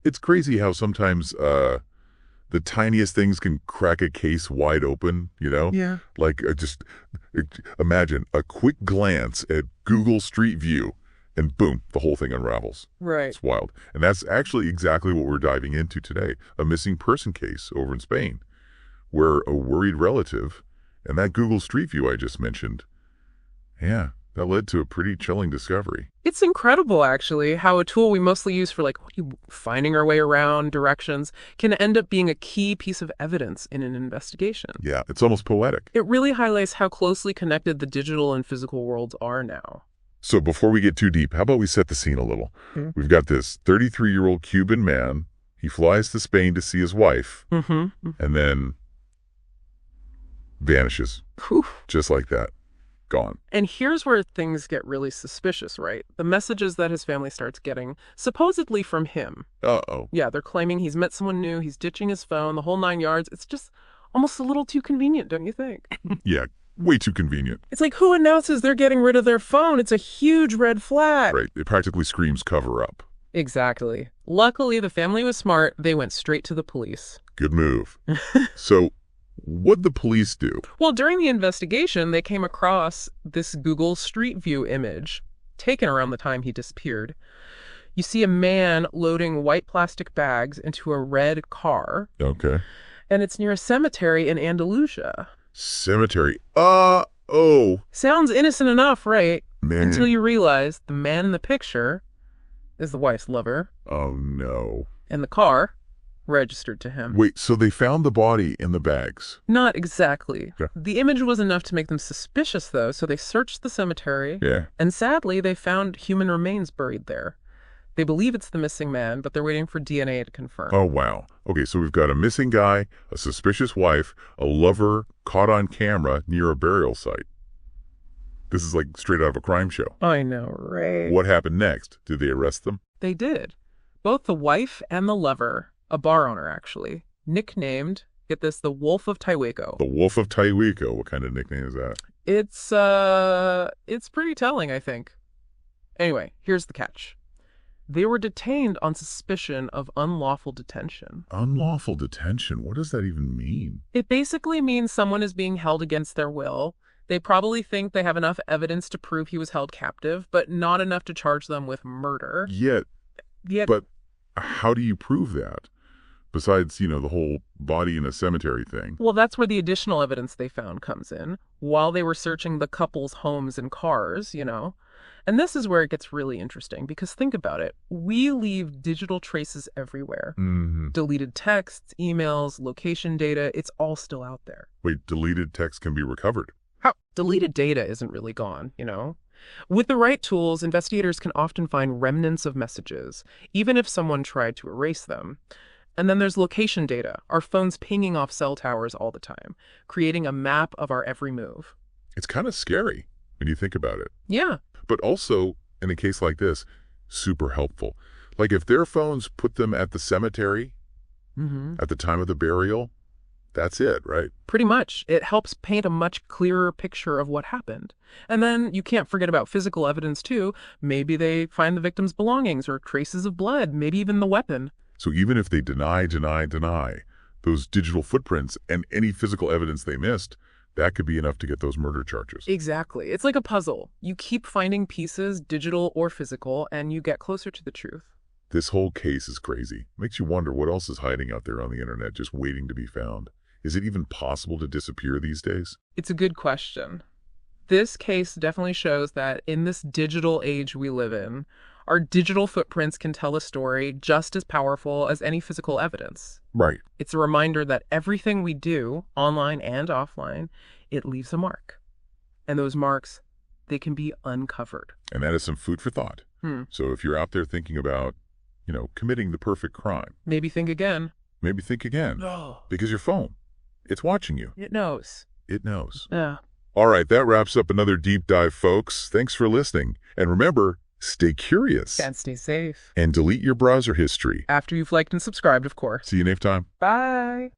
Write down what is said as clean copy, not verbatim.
It's crazy how sometimes the tiniest things can crack a case wide open, you know? Yeah. Like, just imagine a quick glance at Google Street View, and boom, the whole thing unravels. Right. It's wild. And that's actually exactly what we're diving into today, a missing person case over in Spain, where a worried relative and that Google Street View I just mentioned, yeah, that led to a pretty chilling discovery. It's incredible, actually, how a tool we mostly use for, like, finding our way around, directions, can end up being a key piece of evidence in an investigation. Yeah, it's almost poetic. It really highlights how closely connected the digital and physical worlds are now. So before we get too deep, how about we set the scene a little? We've got this 33-year-old Cuban man. He flies to Spain to see his wife, and then vanishes. Whew. Just like that. Gone. And here's where things get really suspicious, right? The messages that his family starts getting, supposedly from him. Uh-oh. Yeah, they're claiming he's met someone new, he's ditching his phone, the whole 9 yards. It's just almost a little too convenient, don't you think? Yeah, way too convenient. It's like, who announces they're getting rid of their phone? It's a huge red flag. Right, it practically screams cover up. Exactly. Luckily, the family was smart. They went straight to the police. Good move. So, what'd the police do? Well, during the investigation, they came across this Google Street View image taken around the time he disappeared. You see a man loading white plastic bags into a red car, Okay. and it's near a cemetery in Andalusia. Cemetery. Oh. Sounds innocent enough, right? Man. Until you realize the man in the picture is the wife's lover, Oh, no. and the car registered to him. Wait, so they found the body in the bags? Not exactly. Yeah. The image was enough to make them suspicious, though, so they searched the cemetery, Yeah. and sadly, they found human remains buried there. They believe it's the missing man, but they're waiting for DNA to confirm. Oh, wow. Okay, so we've got a missing guy, a suspicious wife, a lover caught on camera near a burial site. This is like straight out of a crime show. I know, right? What happened next? Did they arrest them? They did. Both the wife and the lover, a bar owner actually, nicknamed, get this, the Wolf of Taihueco. The Wolf of Taihueco. What kind of nickname is that? It's pretty telling, I think. Anyway, here's the catch. They were detained on suspicion of unlawful detention. Unlawful detention? What does that even mean? It basically means someone is being held against their will. They probably think they have enough evidence to prove he was held captive, but not enough to charge them with murder. Yet, Yet, but how do you prove that? Besides, the whole body in a cemetery thing. well, that's where the additional evidence they found comes in. While they were searching the couple's homes and cars, And this is where it gets really interesting, because think about it. We leave digital traces everywhere. Mm-hmm. Deleted texts, emails, location data, it's all still out there. Wait, deleted text can be recovered? How? Deleted data isn't really gone, With the right tools, investigators can often find remnants of messages, even if someone tried to erase them. And then there's location data, our phones pinging off cell towers all the time, creating a map of our every move. It's kind of scary when you think about it. Yeah. But also, in a case like this, super helpful. Like if their phones put them at the cemetery at the time of the burial, that's it, right? Pretty much. It helps paint a much clearer picture of what happened. And then you can't forget about physical evidence, too. Maybe they find the victim's belongings or traces of blood, maybe even the weapon. So even if they deny, those digital footprints and any physical evidence they missed, that could be enough to get those murder charges. Exactly. It's like a puzzle. You keep finding pieces, digital or physical, and you get closer to the truth. This whole case is crazy. Makes you wonder what else is hiding out there on the internet just waiting to be found. Is it even possible to disappear these days? It's a good question. This case definitely shows that in this digital age we live in, our digital footprints can tell a story just as powerful as any physical evidence. Right. It's a reminder that everything we do, online and offline, it leaves a mark. And those marks, they can be uncovered. And that is some food for thought. So if you're out there thinking about, committing the perfect crime, Maybe think again. maybe think again. Oh, Because your phone, it's watching you. it knows. It knows. Yeah. All right, that wraps up another deep dive, folks. Thanks for listening. And remember, stay curious. And stay safe. And delete your browser history. After you've liked and subscribed, of course. See you next time. Bye.